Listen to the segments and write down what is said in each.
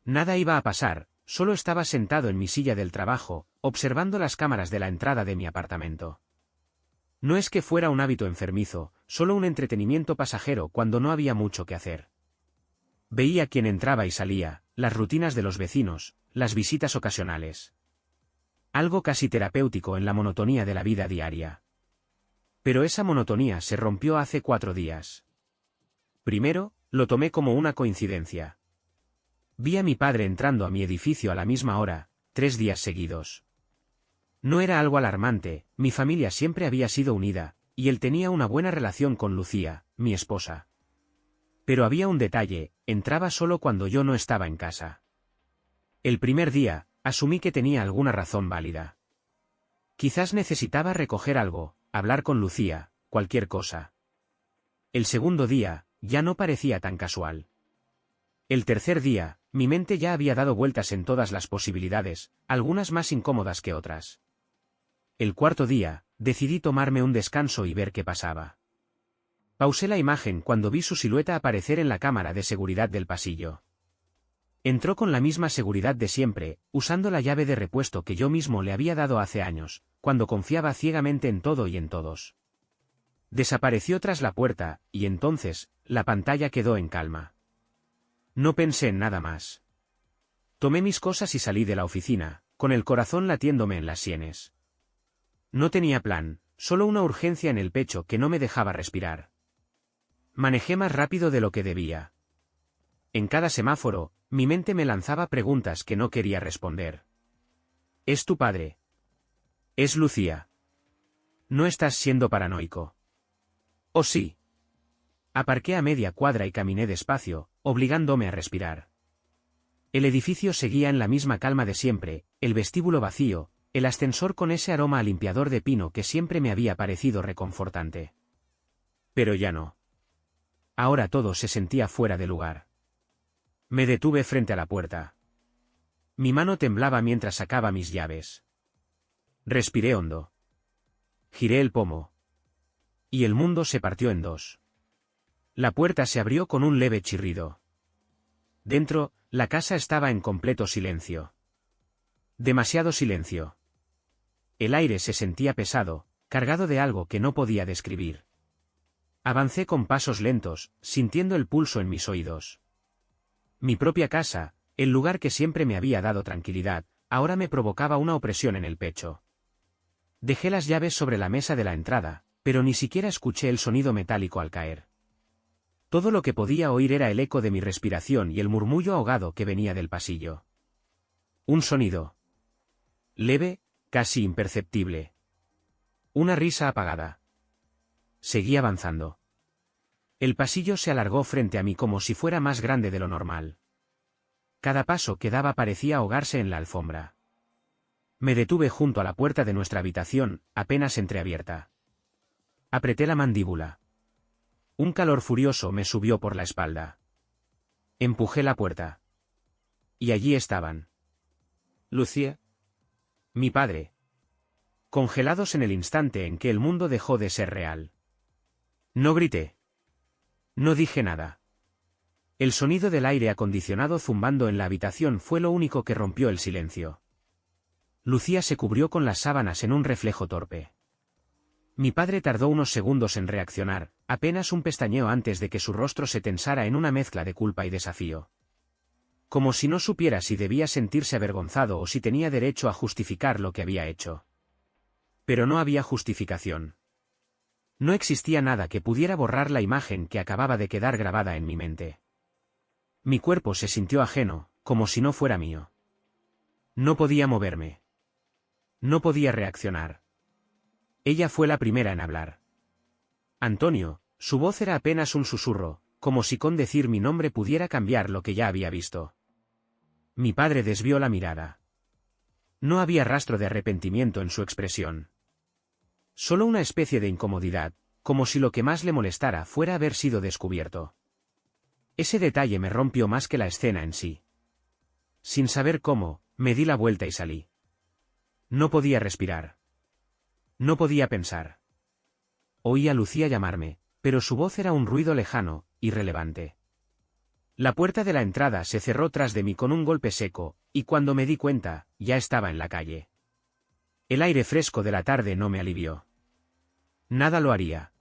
Nada iba a pasar, solo estaba sentado en mi silla del trabajo, observando las cámaras de la entrada de mi apartamento. No es que fuera un hábito enfermizo, solo un entretenimiento pasajero cuando no había mucho que hacer. Veía quién entraba y salía, las rutinas de los vecinos, las visitas ocasionales. Algo casi terapéutico en la monotonía de la vida diaria. Pero esa monotonía se rompió hace 4 días. Primero, lo tomé como una coincidencia. Vi a mi padre entrando a mi edificio a la misma hora, 3 días seguidos. No era algo alarmante, mi familia siempre había sido unida, y él tenía una buena relación con Lucía, mi esposa. Pero había un detalle, entraba solo cuando yo no estaba en casa. El primer día, asumí que tenía alguna razón válida. Quizás necesitaba recoger algo, hablar con Lucía, cualquier cosa. El segundo día, ya no parecía tan casual. El tercer día, mi mente ya había dado vueltas en todas las posibilidades, algunas más incómodas que otras. El cuarto día, decidí tomarme un descanso y ver qué pasaba. Pausé la imagen cuando vi su silueta aparecer en la cámara de seguridad del pasillo. Entró con la misma seguridad de siempre, usando la llave de repuesto que yo mismo le había dado hace años, cuando confiaba ciegamente en todo y en todos. Desapareció tras la puerta, y entonces, la pantalla quedó en calma. No pensé en nada más. Tomé mis cosas y salí de la oficina, con el corazón latiéndome en las sienes. No tenía plan, solo una urgencia en el pecho que no me dejaba respirar. Manejé más rápido de lo que debía. En cada semáforo, mi mente me lanzaba preguntas que no quería responder. ¿Es tu padre? ¿Es Lucía? ¿No estás siendo paranoico? ¿O sí? Aparqué a media cuadra y caminé despacio, obligándome a respirar. El edificio seguía en la misma calma de siempre, el vestíbulo vacío, el ascensor con ese aroma a limpiador de pino que siempre me había parecido reconfortante. Pero ya no. Ahora todo se sentía fuera de lugar. Me detuve frente a la puerta. Mi mano temblaba mientras sacaba mis llaves. Respiré hondo. Giré el pomo. Y el mundo se partió en dos. La puerta se abrió con un leve chirrido. Dentro, la casa estaba en completo silencio. Demasiado silencio. El aire se sentía pesado, cargado de algo que no podía describir. Avancé con pasos lentos, sintiendo el pulso en mis oídos. Mi propia casa, el lugar que siempre me había dado tranquilidad, ahora me provocaba una opresión en el pecho. Dejé las llaves sobre la mesa de la entrada, pero ni siquiera escuché el sonido metálico al caer. Todo lo que podía oír era el eco de mi respiración y el murmullo ahogado que venía del pasillo. Un sonido. Leve, casi imperceptible. Una risa apagada. Seguí avanzando. El pasillo se alargó frente a mí como si fuera más grande de lo normal. Cada paso que daba parecía ahogarse en la alfombra. Me detuve junto a la puerta de nuestra habitación, apenas entreabierta. Apreté la mandíbula. Un calor furioso me subió por la espalda. Empujé la puerta. Y allí estaban. Lucía. Mi padre. Congelados en el instante en que el mundo dejó de ser real. No grité. No dije nada. El sonido del aire acondicionado zumbando en la habitación fue lo único que rompió el silencio. Lucía se cubrió con las sábanas en un reflejo torpe. Mi padre tardó unos segundos en reaccionar, apenas un pestañeo antes de que su rostro se tensara en una mezcla de culpa y desafío. Como si no supiera si debía sentirse avergonzado o si tenía derecho a justificar lo que había hecho. Pero no había justificación. No existía nada que pudiera borrar la imagen que acababa de quedar grabada en mi mente. Mi cuerpo se sintió ajeno, como si no fuera mío. No podía moverme. No podía reaccionar. Ella fue la primera en hablar. Antonio, su voz era apenas un susurro, como si con decir mi nombre pudiera cambiar lo que ya había visto. Mi padre desvió la mirada. No había rastro de arrepentimiento en su expresión. Solo una especie de incomodidad, como si lo que más le molestara fuera haber sido descubierto. Ese detalle me rompió más que la escena en sí. Sin saber cómo, me di la vuelta y salí. No podía respirar. No podía pensar. Oí a Lucía llamarme, pero su voz era un ruido lejano, irrelevante. La puerta de la entrada se cerró tras de mí con un golpe seco, y cuando me di cuenta, ya estaba en la calle. El aire fresco de la tarde no me alivió. Nada lo haría.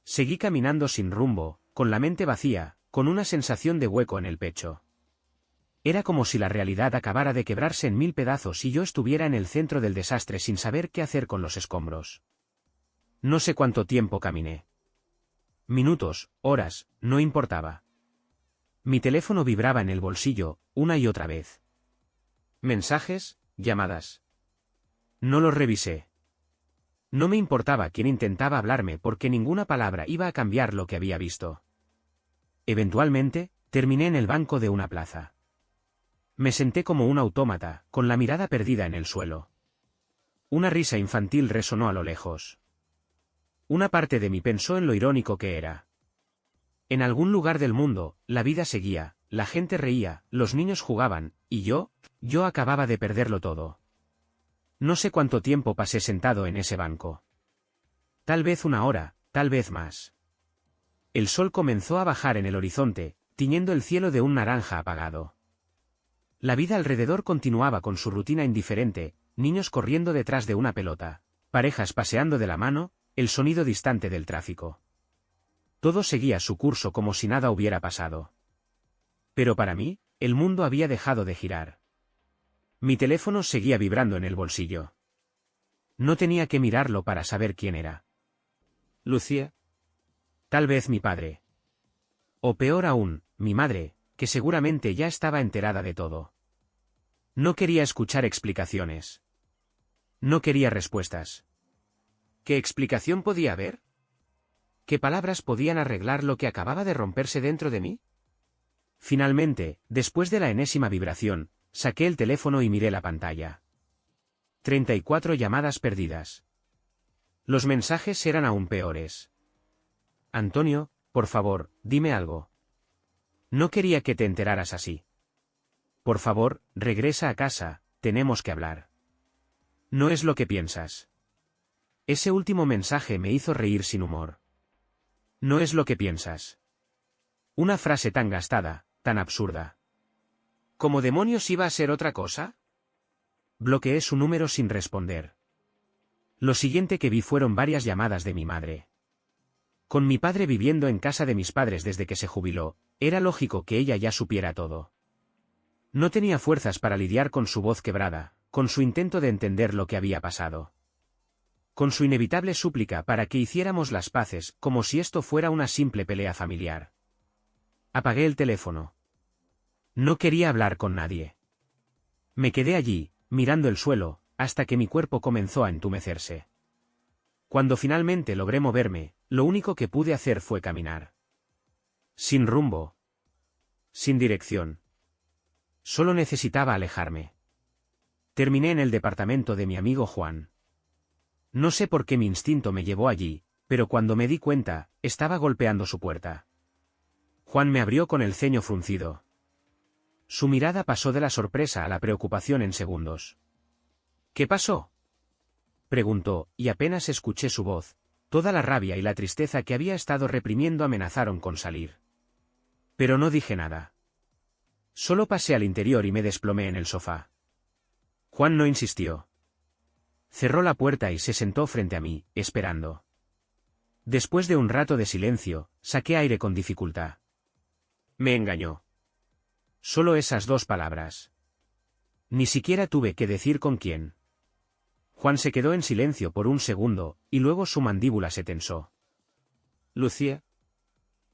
Seguí caminando sin rumbo, con la mente vacía, con una sensación de hueco en el pecho. Era como si la realidad acabara de quebrarse en mil pedazos y yo estuviera en el centro del desastre sin saber qué hacer con los escombros. No sé cuánto tiempo caminé. Minutos, horas, no importaba. Mi teléfono vibraba en el bolsillo, una y otra vez. Mensajes, llamadas. No los revisé. No me importaba quién intentaba hablarme porque ninguna palabra iba a cambiar lo que había visto. Eventualmente, terminé en el banco de una plaza. Me senté como un autómata, con la mirada perdida en el suelo. Una risa infantil resonó a lo lejos. Una parte de mí pensó en lo irónico que era. En algún lugar del mundo, la vida seguía, la gente reía, los niños jugaban, y yo acababa de perderlo todo. No sé cuánto tiempo pasé sentado en ese banco. Tal vez una hora, tal vez más. El sol comenzó a bajar en el horizonte, tiñendo el cielo de un naranja apagado. La vida alrededor continuaba con su rutina indiferente, niños corriendo detrás de una pelota, parejas paseando de la mano, el sonido distante del tráfico. Todo seguía su curso como si nada hubiera pasado. Pero para mí, el mundo había dejado de girar. Mi teléfono seguía vibrando en el bolsillo. No tenía que mirarlo para saber quién era. ¿Lucía? Tal vez mi padre. O peor aún, mi madre, que seguramente ya estaba enterada de todo. No quería escuchar explicaciones. No quería respuestas. ¿Qué explicación podía haber? ¿Qué palabras podían arreglar lo que acababa de romperse dentro de mí? Finalmente, después de la enésima vibración, saqué el teléfono y miré la pantalla. 34 llamadas perdidas. Los mensajes eran aún peores. Antonio, por favor, dime algo. No quería que te enteraras así. Por favor, regresa a casa, tenemos que hablar. No es lo que piensas. Ese último mensaje me hizo reír sin humor. No es lo que piensas. Una frase tan gastada, tan absurda. ¿Cómo demonios iba a ser otra cosa? Bloqueé su número sin responder. Lo siguiente que vi fueron varias llamadas de mi madre. Con mi padre viviendo en casa de mis padres desde que se jubiló, era lógico que ella ya supiera todo. No tenía fuerzas para lidiar con su voz quebrada, con su intento de entender lo que había pasado. Con su inevitable súplica para que hiciéramos las paces, como si esto fuera una simple pelea familiar. Apagué el teléfono. No quería hablar con nadie. Me quedé allí, mirando el suelo, hasta que mi cuerpo comenzó a entumecerse. Cuando finalmente logré moverme, lo único que pude hacer fue caminar. Sin rumbo. Sin dirección. Solo necesitaba alejarme. Terminé en el departamento de mi amigo Juan. No sé por qué mi instinto me llevó allí, pero cuando me di cuenta, estaba golpeando su puerta. Juan me abrió con el ceño fruncido. Su mirada pasó de la sorpresa a la preocupación en segundos. ¿Qué pasó?, preguntó, y apenas escuché su voz, toda la rabia y la tristeza que había estado reprimiendo amenazaron con salir. Pero no dije nada. Solo pasé al interior y me desplomé en el sofá. Juan no insistió. Cerró la puerta y se sentó frente a mí, esperando. Después de un rato de silencio, saqué aire con dificultad. Me engañó. Solo esas dos palabras. Ni siquiera tuve que decir con quién. Juan se quedó en silencio por un segundo, y luego su mandíbula se tensó. ¿Lucía?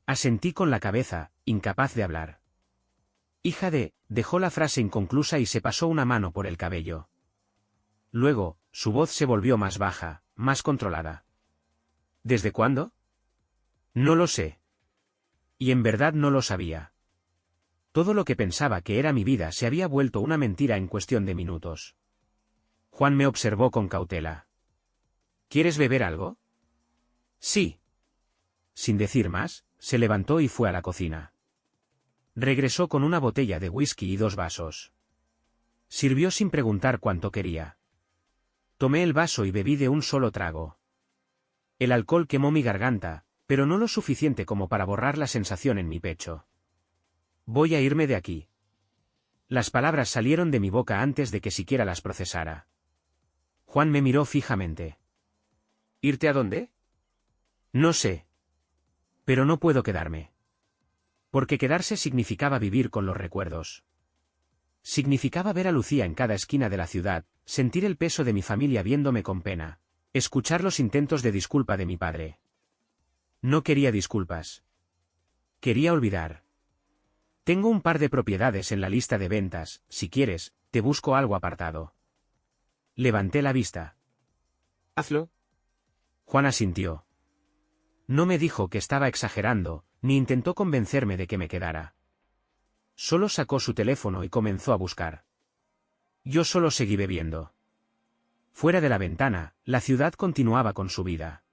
Asentí con la cabeza, incapaz de hablar. Hija de, dejó la frase inconclusa y se pasó una mano por el cabello. Luego, su voz se volvió más baja, más controlada. ¿Desde cuándo? No lo sé. Y en verdad no lo sabía. Todo lo que pensaba que era mi vida se había vuelto una mentira en cuestión de minutos. Juan me observó con cautela. ¿Quieres beber algo? Sí. Sin decir más, se levantó y fue a la cocina. Regresó con una botella de whisky y 2 vasos. Sirvió sin preguntar cuánto quería. Tomé el vaso y bebí de un solo trago. El alcohol quemó mi garganta, pero no lo suficiente como para borrar la sensación en mi pecho. Voy a irme de aquí. Las palabras salieron de mi boca antes de que siquiera las procesara. Juan me miró fijamente. ¿Irte a dónde? No sé. Pero no puedo quedarme. Porque quedarse significaba vivir con los recuerdos. Significaba ver a Lucía en cada esquina de la ciudad, sentir el peso de mi familia viéndome con pena, escuchar los intentos de disculpa de mi padre. No quería disculpas. Quería olvidar. Tengo un par de propiedades en la lista de ventas, si quieres, te busco algo apartado. Levanté la vista. Hazlo. Juan asintió. No me dijo que estaba exagerando, ni intentó convencerme de que me quedara. Solo sacó su teléfono y comenzó a buscar. Yo solo seguí bebiendo. Fuera de la ventana, la ciudad continuaba con su vida.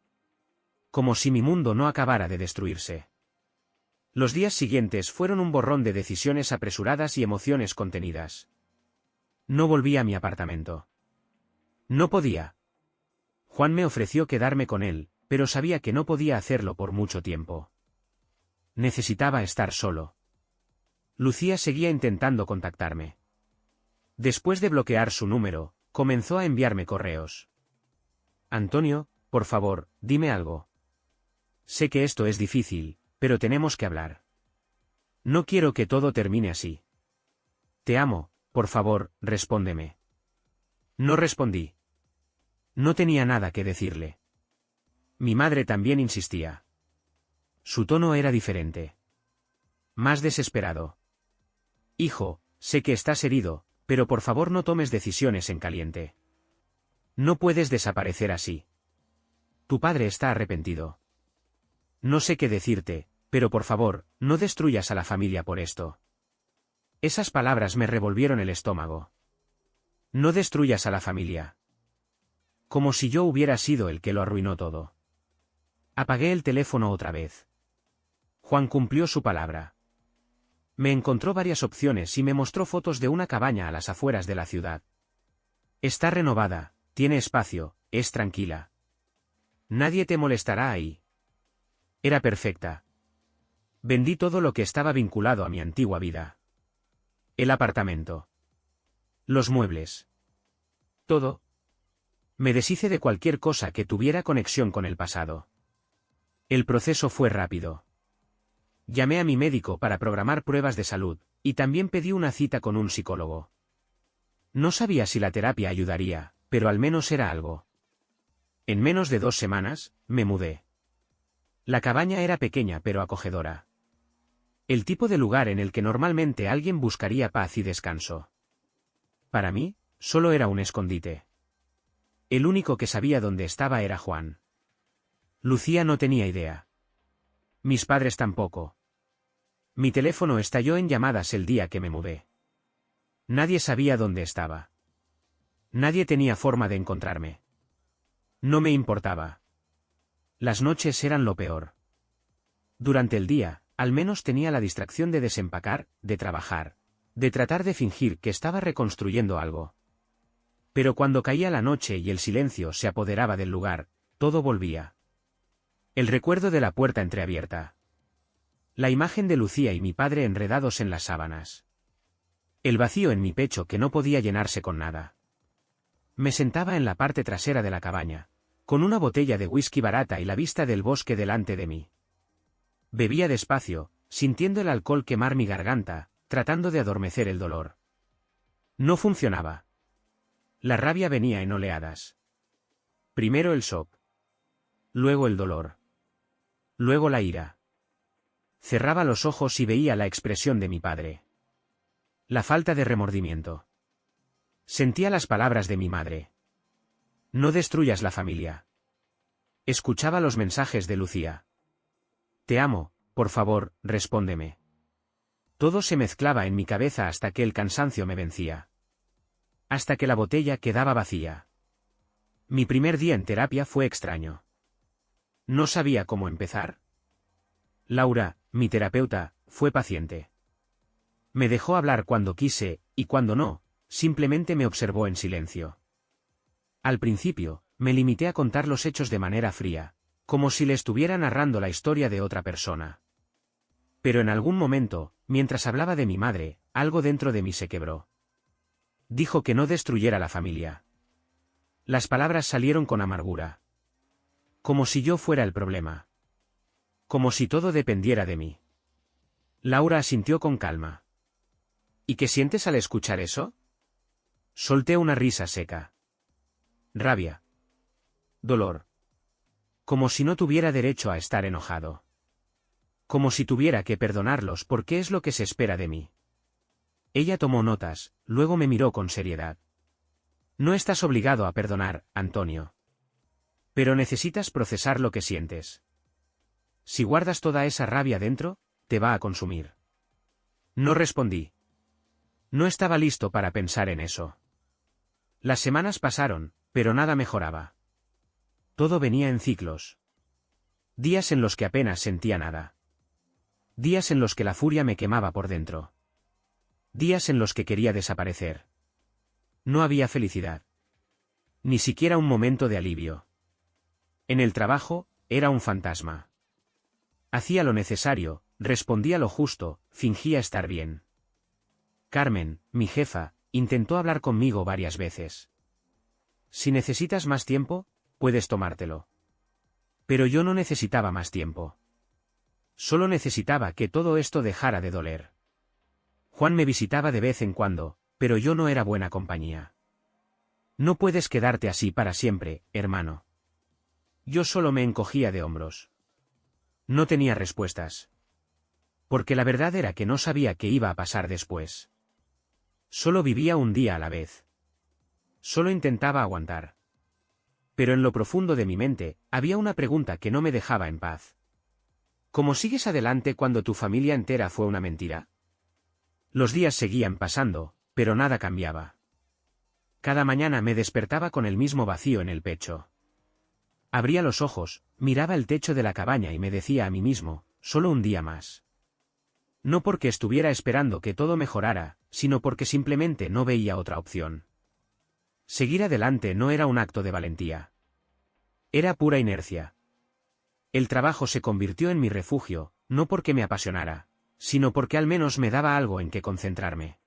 Como si mi mundo no acabara de destruirse. Los días siguientes fueron un borrón de decisiones apresuradas y emociones contenidas. No volví a mi apartamento. No podía. Juan me ofreció quedarme con él, pero sabía que no podía hacerlo por mucho tiempo. Necesitaba estar solo. Lucía seguía intentando contactarme. Después de bloquear su número, comenzó a enviarme correos. Antonio, por favor, dime algo. Sé que esto es difícil, pero tenemos que hablar. No quiero que todo termine así. Te amo, por favor, respóndeme. No respondí. No tenía nada que decirle. Mi madre también insistía. Su tono era diferente. Más desesperado. Hijo, sé que estás herido, pero por favor no tomes decisiones en caliente. No puedes desaparecer así. Tu padre está arrepentido. No sé qué decirte, pero por favor, no destruyas a la familia por esto. Esas palabras me revolvieron el estómago. No destruyas a la familia. Como si yo hubiera sido el que lo arruinó todo. Apagué el teléfono otra vez. Juan cumplió su palabra. Me encontró varias opciones y me mostró fotos de una cabaña a las afueras de la ciudad. Está renovada, tiene espacio, es tranquila. Nadie te molestará ahí. Era perfecta. Vendí todo lo que estaba vinculado a mi antigua vida. El apartamento. Los muebles. Todo. Me deshice de cualquier cosa que tuviera conexión con el pasado. El proceso fue rápido. Llamé a mi médico para programar pruebas de salud, y también pedí una cita con un psicólogo. No sabía si la terapia ayudaría, pero al menos era algo. En menos de 2 semanas, me mudé. La cabaña era pequeña pero acogedora. El tipo de lugar en el que normalmente alguien buscaría paz y descanso. Para mí, solo era un escondite. El único que sabía dónde estaba era Juan. Lucía no tenía idea. Mis padres tampoco. Mi teléfono estalló en llamadas el día que me mudé. Nadie sabía dónde estaba. Nadie tenía forma de encontrarme. No me importaba. Las noches eran lo peor. Durante el día, al menos tenía la distracción de desempacar, de trabajar, de tratar de fingir que estaba reconstruyendo algo. Pero cuando caía la noche y el silencio se apoderaba del lugar, todo volvía. El recuerdo de la puerta entreabierta. La imagen de Lucía y mi padre enredados en las sábanas. El vacío en mi pecho que no podía llenarse con nada. Me sentaba en la parte trasera de la cabaña, con una botella de whisky barata y la vista del bosque delante de mí. Bebía despacio, sintiendo el alcohol quemar mi garganta, tratando de adormecer el dolor. No funcionaba. La rabia venía en oleadas. Primero el shock. Luego el dolor. Luego la ira. Cerraba los ojos y veía la expresión de mi padre. La falta de remordimiento. Sentía las palabras de mi madre. No destruyas la familia. Escuchaba los mensajes de Lucía. Te amo, por favor, respóndeme. Todo se mezclaba en mi cabeza hasta que el cansancio me vencía. Hasta que la botella quedaba vacía. Mi primer día en terapia fue extraño. No sabía cómo empezar. Laura, mi terapeuta, fue paciente. Me dejó hablar cuando quise, y cuando no, simplemente me observó en silencio. Al principio, me limité a contar los hechos de manera fría, como si le estuviera narrando la historia de otra persona. Pero en algún momento, mientras hablaba de mi madre, algo dentro de mí se quebró. Dijo que no destruyera la familia. Las palabras salieron con amargura. Como si yo fuera el problema. Como si todo dependiera de mí. Laura asintió con calma. ¿Y qué sientes al escuchar eso? Solté una risa seca. Rabia. Dolor. Como si no tuviera derecho a estar enojado. Como si tuviera que perdonarlos porque es lo que se espera de mí. Ella tomó notas, luego me miró con seriedad. No estás obligado a perdonar, Antonio. Pero necesitas procesar lo que sientes. Si guardas toda esa rabia dentro, te va a consumir. No respondí. No estaba listo para pensar en eso. Las semanas pasaron, pero nada mejoraba. Todo venía en ciclos. Días en los que apenas sentía nada. Días en los que la furia me quemaba por dentro. Días en los que quería desaparecer. No había felicidad. Ni siquiera un momento de alivio. En el trabajo, era un fantasma. Hacía lo necesario, respondía lo justo, fingía estar bien. Carmen, mi jefa, intentó hablar conmigo varias veces. Si necesitas más tiempo, puedes tomártelo. Pero yo no necesitaba más tiempo. Solo necesitaba que todo esto dejara de doler. Juan me visitaba de vez en cuando, pero yo no era buena compañía. No puedes quedarte así para siempre, hermano. Yo solo me encogía de hombros. No tenía respuestas. Porque la verdad era que no sabía qué iba a pasar después. Solo vivía un día a la vez. Solo intentaba aguantar. Pero en lo profundo de mi mente, había una pregunta que no me dejaba en paz. ¿Cómo sigues adelante cuando tu familia entera fue una mentira? Los días seguían pasando, pero nada cambiaba. Cada mañana me despertaba con el mismo vacío en el pecho. Abría los ojos, miraba el techo de la cabaña y me decía a mí mismo, solo un día más. No porque estuviera esperando que todo mejorara, sino porque simplemente no veía otra opción. Seguir adelante no era un acto de valentía. Era pura inercia. El trabajo se convirtió en mi refugio, no porque me apasionara, sino porque al menos me daba algo en que concentrarme.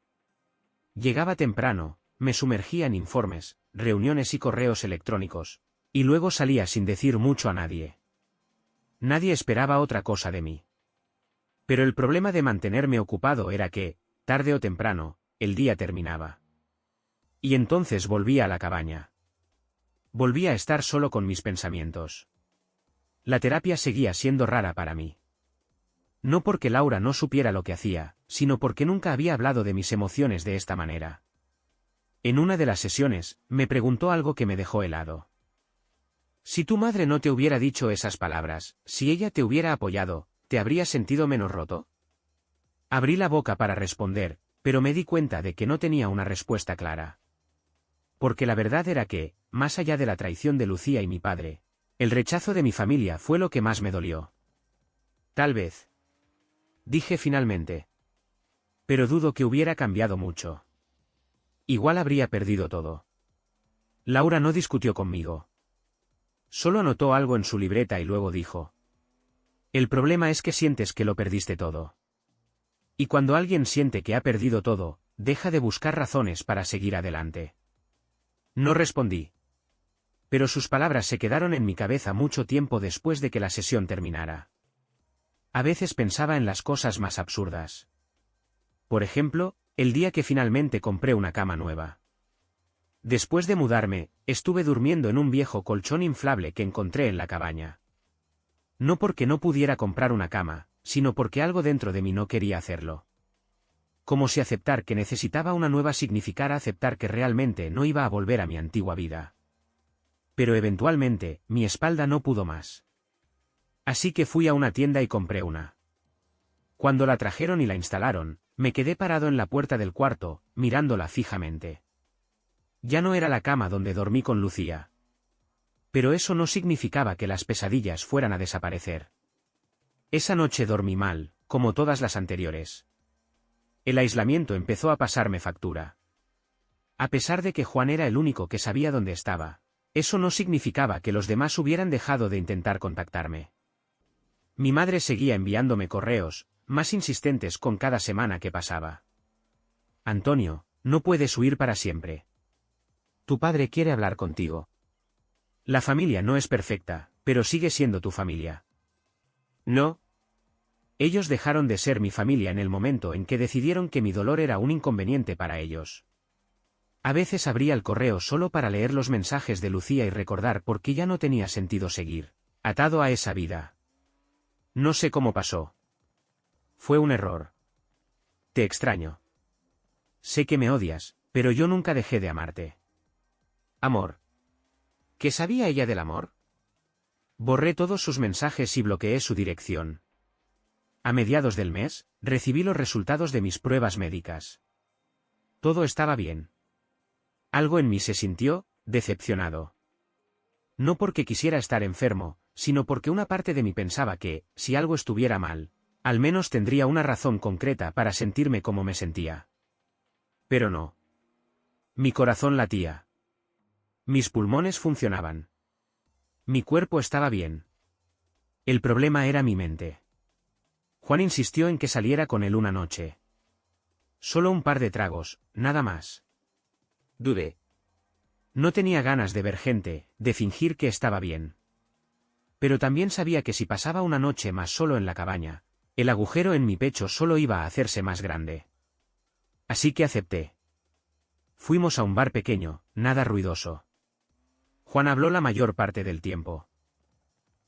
Llegaba temprano, me sumergía en informes, reuniones y correos electrónicos, y luego salía sin decir mucho a nadie. Nadie esperaba otra cosa de mí. Pero el problema de mantenerme ocupado era que, tarde o temprano, el día terminaba. Y entonces volvía a la cabaña. Volvía a estar solo con mis pensamientos. La terapia seguía siendo rara para mí. No porque Laura no supiera lo que hacía, sino porque nunca había hablado de mis emociones de esta manera. En una de las sesiones, me preguntó algo que me dejó helado. Si tu madre no te hubiera dicho esas palabras, si ella te hubiera apoyado, ¿te habrías sentido menos roto? Abrí la boca para responder, pero me di cuenta de que no tenía una respuesta clara. Porque la verdad era que, más allá de la traición de Lucía y mi padre, el rechazo de mi familia fue lo que más me dolió. Tal vez. Dije finalmente. Pero dudo que hubiera cambiado mucho. Igual habría perdido todo. Laura no discutió conmigo. Solo anotó algo en su libreta y luego dijo. El problema es que sientes que lo perdiste todo. Y cuando alguien siente que ha perdido todo, deja de buscar razones para seguir adelante. No respondí. Pero sus palabras se quedaron en mi cabeza mucho tiempo después de que la sesión terminara. A veces pensaba en las cosas más absurdas. Por ejemplo, el día que finalmente compré una cama nueva. Después de mudarme, estuve durmiendo en un viejo colchón inflable que encontré en la cabaña. No porque no pudiera comprar una cama, sino porque algo dentro de mí no quería hacerlo. Como si aceptar que necesitaba una nueva significara aceptar que realmente no iba a volver a mi antigua vida. Pero eventualmente, mi espalda no pudo más. Así que fui a una tienda y compré una. Cuando la trajeron y la instalaron, me quedé parado en la puerta del cuarto, mirándola fijamente. Ya no era la cama donde dormí con Lucía. Pero eso no significaba que las pesadillas fueran a desaparecer. Esa noche dormí mal, como todas las anteriores. El aislamiento empezó a pasarme factura. A pesar de que Juan era el único que sabía dónde estaba, eso no significaba que los demás hubieran dejado de intentar contactarme. Mi madre seguía enviándome correos, más insistentes con cada semana que pasaba. Antonio, no puedes huir para siempre. Tu padre quiere hablar contigo. La familia no es perfecta, pero sigue siendo tu familia. No. Ellos dejaron de ser mi familia en el momento en que decidieron que mi dolor era un inconveniente para ellos. A veces abría el correo solo para leer los mensajes de Lucía y recordar por qué ya no tenía sentido seguir atado a esa vida. No sé cómo pasó. Fue un error. Te extraño. Sé que me odias, pero yo nunca dejé de amarte. Amor. ¿Qué sabía ella del amor? Borré todos sus mensajes y bloqueé su dirección. A mediados del mes, recibí los resultados de mis pruebas médicas. Todo estaba bien. Algo en mí se sintió decepcionado. No porque quisiera estar enfermo, sino porque una parte de mí pensaba que, si algo estuviera mal, al menos tendría una razón concreta para sentirme como me sentía. Pero no. Mi corazón latía. Mis pulmones funcionaban. Mi cuerpo estaba bien. El problema era mi mente. Juan insistió en que saliera con él una noche. Solo un par de tragos, nada más. Dudé. No tenía ganas de ver gente, de fingir que estaba bien. Pero también sabía que si pasaba una noche más solo en la cabaña, el agujero en mi pecho solo iba a hacerse más grande. Así que acepté. Fuimos a un bar pequeño, nada ruidoso. Juan habló la mayor parte del tiempo.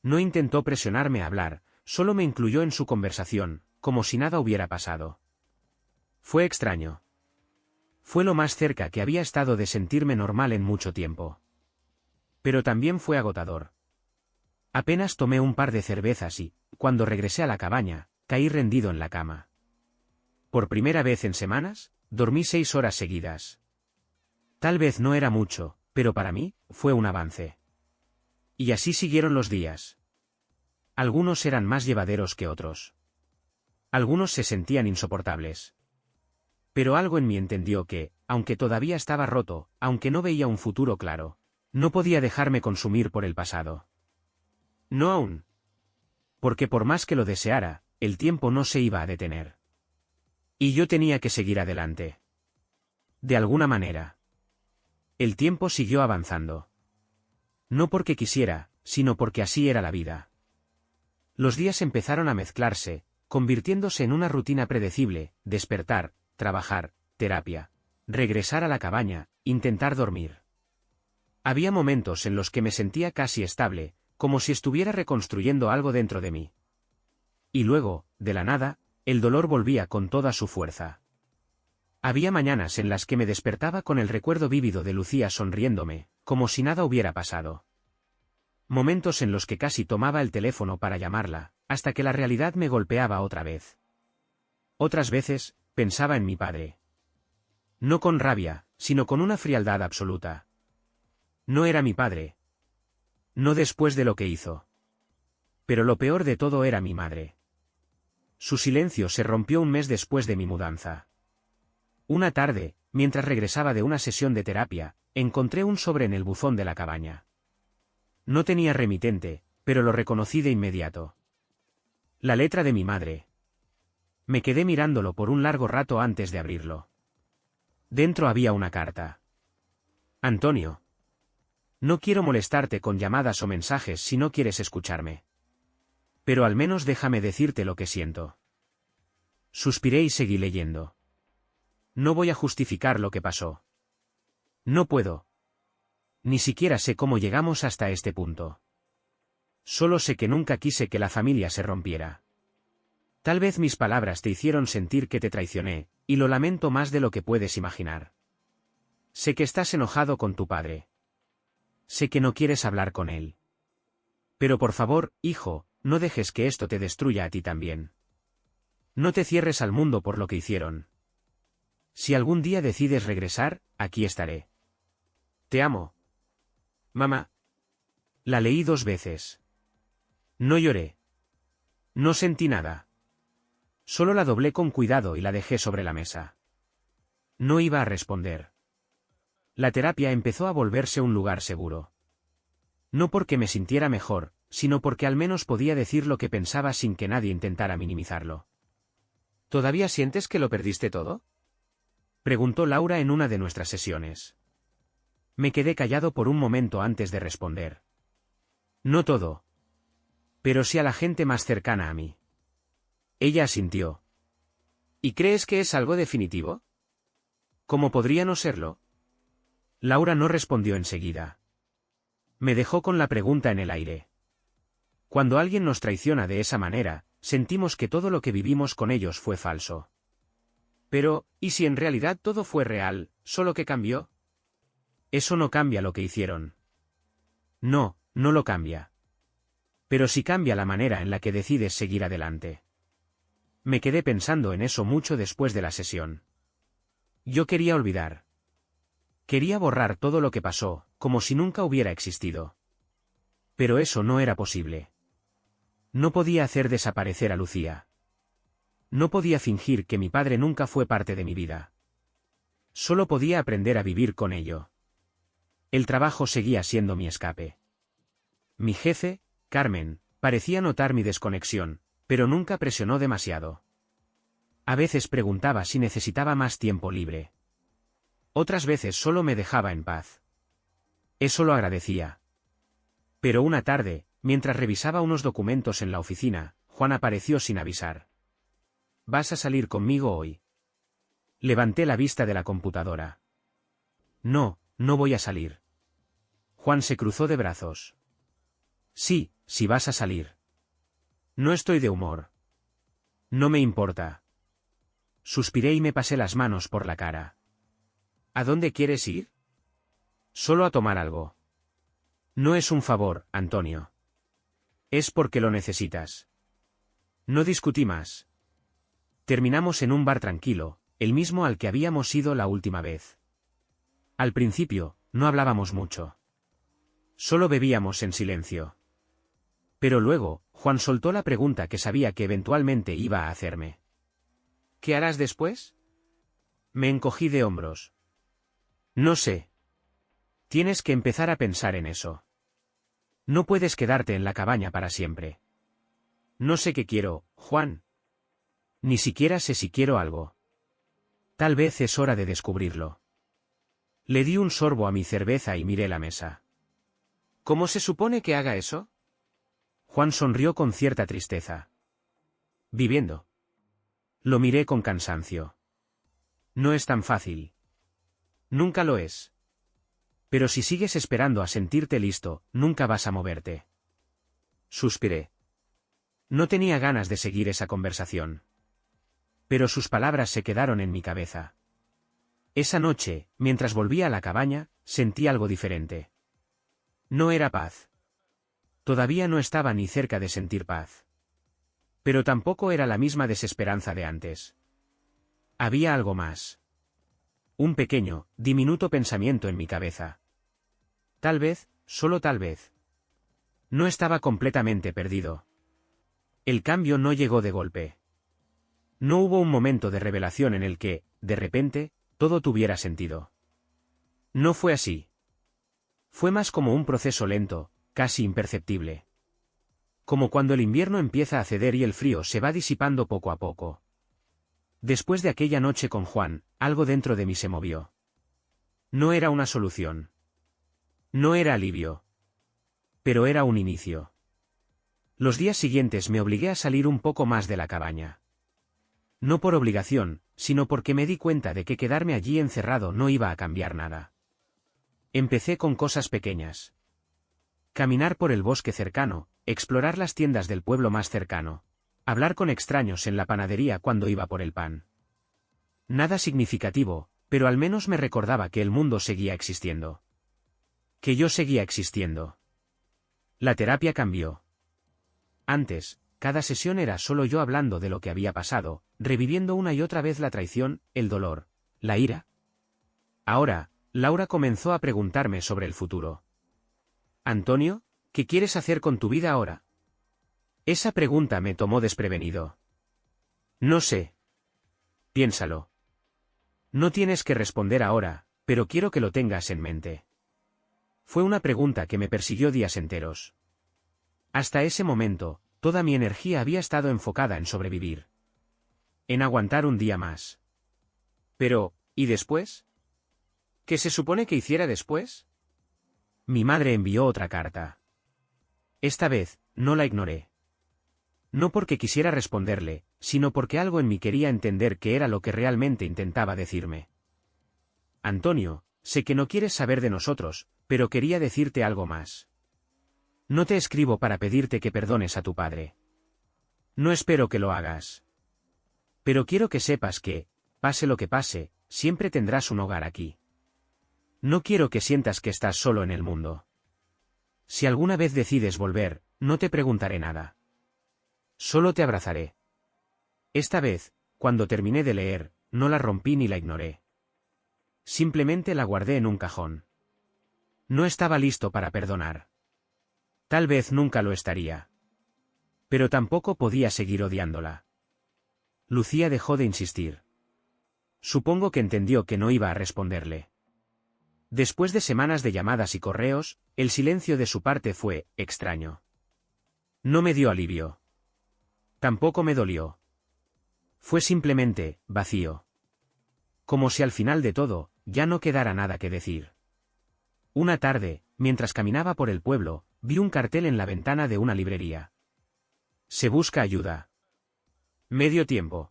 No intentó presionarme a hablar, solo me incluyó en su conversación, como si nada hubiera pasado. Fue extraño. Fue lo más cerca que había estado de sentirme normal en mucho tiempo. Pero también fue agotador. Apenas tomé un par de cervezas y, cuando regresé a la cabaña, caí rendido en la cama. Por primera vez en semanas, dormí 6 horas seguidas. Tal vez no era mucho, pero para mí, fue un avance. Y así siguieron los días. Algunos eran más llevaderos que otros. Algunos se sentían insoportables. Pero algo en mí entendió que, aunque todavía estaba roto, aunque no veía un futuro claro, no podía dejarme consumir por el pasado. No aún. Porque por más que lo deseara, el tiempo no se iba a detener. Y yo tenía que seguir adelante. De alguna manera. El tiempo siguió avanzando. No porque quisiera, sino porque así era la vida. Los días empezaron a mezclarse, convirtiéndose en una rutina predecible: despertar, trabajar, terapia, regresar a la cabaña, intentar dormir. Había momentos en los que me sentía casi estable, como si estuviera reconstruyendo algo dentro de mí. Y luego, de la nada, el dolor volvía con toda su fuerza. Había mañanas en las que me despertaba con el recuerdo vívido de Lucía sonriéndome, como si nada hubiera pasado. Momentos en los que casi tomaba el teléfono para llamarla, hasta que la realidad me golpeaba otra vez. Otras veces, pensaba en mi padre. No con rabia, sino con una frialdad absoluta. No era mi padre. No después de lo que hizo. Pero lo peor de todo era mi madre. Su silencio se rompió un mes después de mi mudanza. Una tarde, mientras regresaba de una sesión de terapia, encontré un sobre en el buzón de la cabaña. No tenía remitente, pero lo reconocí de inmediato. La letra de mi madre. Me quedé mirándolo por un largo rato antes de abrirlo. Dentro había una carta. Antonio. No quiero molestarte con llamadas o mensajes si no quieres escucharme. Pero al menos déjame decirte lo que siento. Suspiré y seguí leyendo. No voy a justificar lo que pasó. No puedo. Ni siquiera sé cómo llegamos hasta este punto. Solo sé que nunca quise que la familia se rompiera. Tal vez mis palabras te hicieron sentir que te traicioné, y lo lamento más de lo que puedes imaginar. Sé que estás enojado con tu padre. Sé que no quieres hablar con él. Pero por favor, hijo, no dejes que esto te destruya a ti también. No te cierres al mundo por lo que hicieron. Si algún día decides regresar, aquí estaré. Te amo. Mamá. La leí 2 veces. No lloré. No sentí nada. Solo la doblé con cuidado y la dejé sobre la mesa. No iba a responder. La terapia empezó a volverse un lugar seguro. No porque me sintiera mejor, sino porque al menos podía decir lo que pensaba sin que nadie intentara minimizarlo. ¿Todavía sientes que lo perdiste todo? Preguntó Laura en una de nuestras sesiones. Me quedé callado por un momento antes de responder. No todo. Pero sí a la gente más cercana a mí. Ella asintió. ¿Y crees que es algo definitivo? ¿Cómo podría no serlo? Laura no respondió enseguida. Me dejó con la pregunta en el aire. Cuando alguien nos traiciona de esa manera, sentimos que todo lo que vivimos con ellos fue falso. Pero, ¿y si en realidad todo fue real, solo que cambió? Eso no cambia lo que hicieron. No, no lo cambia. Pero sí cambia la manera en la que decides seguir adelante. Me quedé pensando en eso mucho después de la sesión. Yo quería olvidar. Quería borrar todo lo que pasó, como si nunca hubiera existido. Pero eso no era posible. No podía hacer desaparecer a Lucía. No podía fingir que mi padre nunca fue parte de mi vida. Solo podía aprender a vivir con ello. El trabajo seguía siendo mi escape. Mi jefe, Carmen, parecía notar mi desconexión, pero nunca presionó demasiado. A veces preguntaba si necesitaba más tiempo libre. Otras veces solo me dejaba en paz. Eso lo agradecía. Pero una tarde, mientras revisaba unos documentos en la oficina, Juan apareció sin avisar. ¿Vas a salir conmigo hoy? Levanté la vista de la computadora. No, no voy a salir. Juan se cruzó de brazos. Sí, si vas a salir. No estoy de humor. No me importa. Suspiré y me pasé las manos por la cara. ¿A dónde quieres ir? Solo a tomar algo. No es un favor, Antonio. Es porque lo necesitas. No discutí más. Terminamos en un bar tranquilo, el mismo al que habíamos ido la última vez. Al principio, no hablábamos mucho. Solo bebíamos en silencio. Pero luego, Juan soltó la pregunta que sabía que eventualmente iba a hacerme. ¿Qué harás después? Me encogí de hombros. No sé. Tienes que empezar a pensar en eso. No puedes quedarte en la cabaña para siempre. No sé qué quiero, Juan. Ni siquiera sé si quiero algo. Tal vez es hora de descubrirlo. Le di un sorbo a mi cerveza y miré la mesa. ¿Cómo se supone que haga eso? Juan sonrió con cierta tristeza. Viviendo. Lo miré con cansancio. No es tan fácil. Nunca lo es. Pero si sigues esperando a sentirte listo, nunca vas a moverte. Suspiré. No tenía ganas de seguir esa conversación. Pero sus palabras se quedaron en mi cabeza. Esa noche, mientras volvía a la cabaña, sentí algo diferente. No era paz. Todavía no estaba ni cerca de sentir paz. Pero tampoco era la misma desesperanza de antes. Había algo más. Un pequeño, diminuto pensamiento en mi cabeza. Tal vez, solo tal vez. No estaba completamente perdido. El cambio no llegó de golpe. No hubo un momento de revelación en el que, de repente, todo tuviera sentido. No fue así. Fue más como un proceso lento, casi imperceptible. Como cuando el invierno empieza a ceder y el frío se va disipando poco a poco. Después de aquella noche con Juan, algo dentro de mí se movió. No era una solución. No era alivio. Pero era un inicio. Los días siguientes me obligué a salir un poco más de la cabaña. No por obligación, sino porque me di cuenta de que quedarme allí encerrado no iba a cambiar nada. Empecé con cosas pequeñas. Caminar por el bosque cercano, explorar las tiendas del pueblo más cercano, hablar con extraños en la panadería cuando iba por el pan. Nada significativo, pero al menos me recordaba que el mundo seguía existiendo. Que yo seguía existiendo. La terapia cambió. Antes, cada sesión era solo yo hablando de lo que había pasado, reviviendo una y otra vez la traición, el dolor, la ira. Ahora, Laura comenzó a preguntarme sobre el futuro. Antonio, ¿qué quieres hacer con tu vida ahora? Esa pregunta me tomó desprevenido. No sé. Piénsalo. No tienes que responder ahora, pero quiero que lo tengas en mente. Fue una pregunta que me persiguió días enteros. Hasta ese momento, toda mi energía había estado enfocada en sobrevivir. en aguantar un día más. Pero, ¿y después? ¿Qué se supone que hiciera después? Mi madre envió otra carta. Esta vez, no la ignoré. No porque quisiera responderle, sino porque algo en mí quería entender qué era lo que realmente intentaba decirme. Antonio, sé que no quieres saber de nosotros, pero quería decirte algo más. No te escribo para pedirte que perdones a tu padre. No espero que lo hagas. Pero quiero que sepas que, pase lo que pase, siempre tendrás un hogar aquí. No quiero que sientas que estás solo en el mundo. Si alguna vez decides volver, no te preguntaré nada. Solo te abrazaré. Esta vez, cuando terminé de leer, no la rompí ni la ignoré. Simplemente la guardé en un cajón. No estaba listo para perdonar. Tal vez nunca lo estaría. Pero tampoco podía seguir odiándola. Lucía dejó de insistir. Supongo que entendió que no iba a responderle. Después de semanas de llamadas y correos, el silencio de su parte fue extraño. No me dio alivio. Tampoco me dolió. Fue simplemente vacío. Como si al final de todo, ya no quedara nada que decir. Una tarde, mientras caminaba por el pueblo, vi un cartel en la ventana de una librería. Se busca ayuda. Medio tiempo.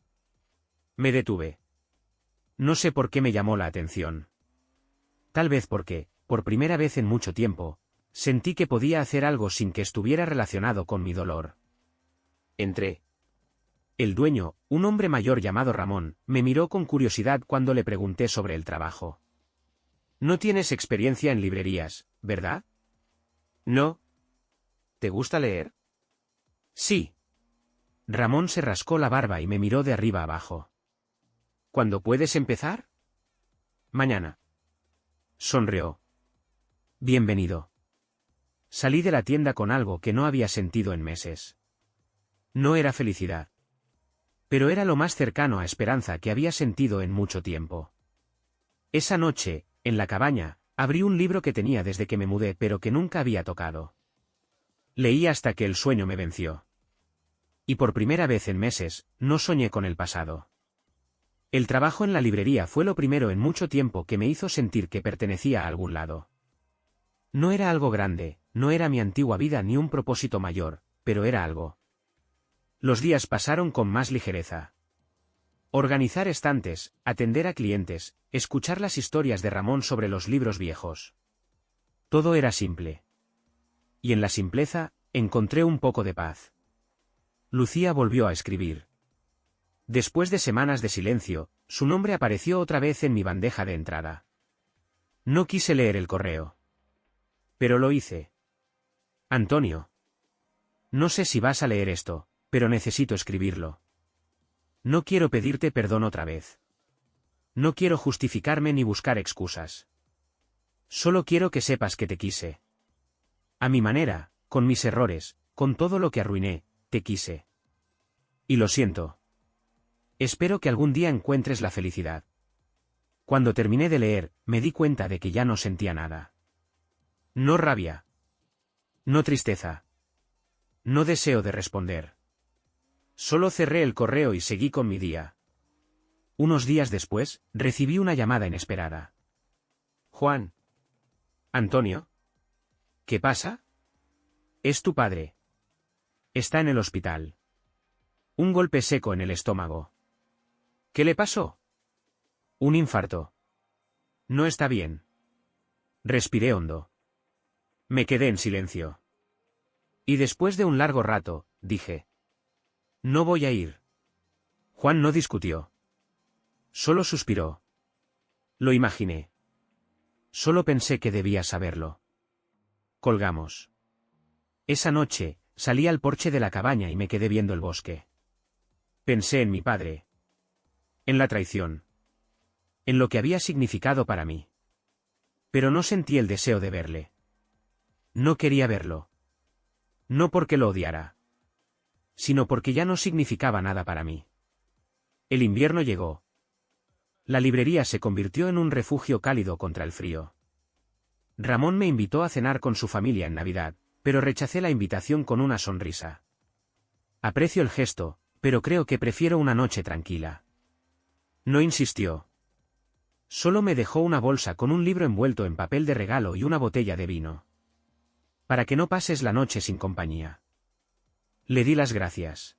Me detuve. No sé por qué me llamó la atención. Tal vez porque, por primera vez en mucho tiempo, sentí que podía hacer algo sin que estuviera relacionado con mi dolor. Entré. El dueño, un hombre mayor llamado Ramón, me miró con curiosidad cuando le pregunté sobre el trabajo. No tienes experiencia en librerías, ¿verdad? No. ¿Te gusta leer? Sí. Ramón se rascó la barba y me miró de arriba abajo. ¿Cuándo puedes empezar? Mañana. Sonrió. Bienvenido. Salí de la tienda con algo que no había sentido en meses. No era felicidad. Pero era lo más cercano a esperanza que había sentido en mucho tiempo. Esa noche, en la cabaña, abrí un libro que tenía desde que me mudé pero que nunca había tocado. Leí hasta que el sueño me venció. Y por primera vez en meses, no soñé con el pasado. El trabajo en la librería fue lo primero en mucho tiempo que me hizo sentir que pertenecía a algún lado. No era algo grande, no era mi antigua vida ni un propósito mayor, pero era algo. Los días pasaron con más ligereza. Organizar estantes, atender a clientes, escuchar las historias de Ramón sobre los libros viejos. Todo era simple. Y en la simpleza, encontré un poco de paz. Lucía volvió a escribir. Después de semanas de silencio, su nombre apareció otra vez en mi bandeja de entrada. No quise leer el correo. Pero lo hice. Antonio. No sé si vas a leer esto, pero necesito escribirlo. No quiero pedirte perdón otra vez. No quiero justificarme ni buscar excusas. Solo quiero que sepas que te quise. A mi manera, con mis errores, con todo lo que arruiné, te quise. Y lo siento. Espero que algún día encuentres la felicidad. Cuando terminé de leer, me di cuenta de que ya no sentía nada. No rabia. No tristeza. No deseo de responder. Solo cerré el correo y seguí con mi día. Unos días después, recibí una llamada inesperada. Juan. Antonio. ¿Qué pasa? Es tu padre. Está en el hospital. Un golpe seco en el estómago. ¿Qué le pasó? Un infarto. No está bien. Respiré hondo. Me quedé en silencio. Y después de un largo rato, dije: no voy a ir. Juan no discutió. Solo suspiró. Lo imaginé. Solo pensé que debía saberlo. Colgamos. Esa noche, salí al porche de la cabaña y me quedé viendo el bosque. Pensé en mi padre. En la traición. En lo que había significado para mí. Pero no sentí el deseo de verle. No quería verlo. No porque lo odiara. Sino porque ya no significaba nada para mí. El invierno llegó. La librería se convirtió en un refugio cálido contra el frío. Ramón me invitó a cenar con su familia en Navidad, pero rechacé la invitación con una sonrisa. Aprecio el gesto, Pero creo que prefiero una noche tranquila. No insistió. Solo me dejó una bolsa con un libro envuelto en papel de regalo y una botella de vino. Para que no pases la noche sin compañía. Le di las gracias.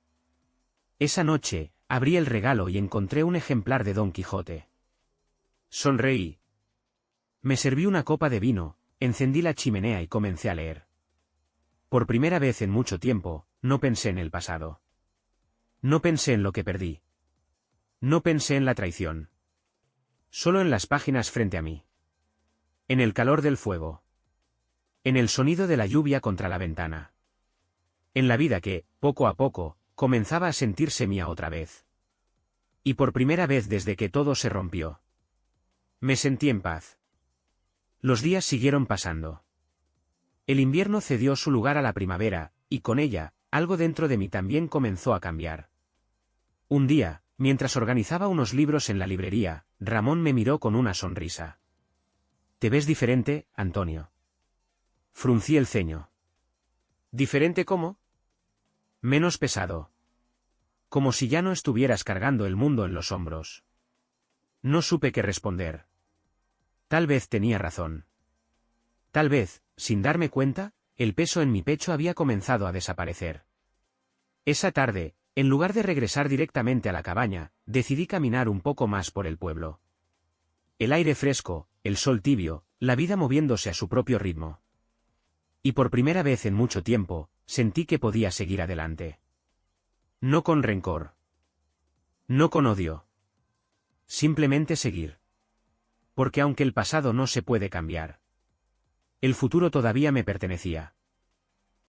Esa noche, abrí el regalo y encontré un ejemplar de Don Quijote. Sonreí. Me serví una copa de vino, encendí la chimenea y comencé a leer. Por primera vez en mucho tiempo, no pensé en el pasado. No pensé en lo que perdí. No pensé en la traición. Solo en las páginas frente a mí. En el calor del fuego. En el sonido de la lluvia contra la ventana. En la vida que, poco a poco, comenzaba a sentirse mía otra vez. Y por primera vez desde que todo se rompió. Me sentí en paz. Los días siguieron pasando. El invierno cedió su lugar a la primavera, y con ella, algo dentro de mí también comenzó a cambiar. Un día, mientras organizaba unos libros en la librería, Ramón me miró con una sonrisa. «Te ves diferente, Antonio». Fruncí el ceño. «¿Diferente cómo?» «Menos pesado. Como si ya no estuvieras cargando el mundo en los hombros». No supe qué responder. Tal vez tenía razón. Tal vez, sin darme cuenta, el peso en mi pecho había comenzado a desaparecer. Esa tarde, en lugar de regresar directamente a la cabaña, decidí caminar un poco más por el pueblo. El aire fresco, el sol tibio, la vida moviéndose a su propio ritmo. Y por primera vez en mucho tiempo, sentí que podía seguir adelante. No con rencor. No con odio. Simplemente seguir. Porque aunque el pasado no se puede cambiar, el futuro todavía me pertenecía.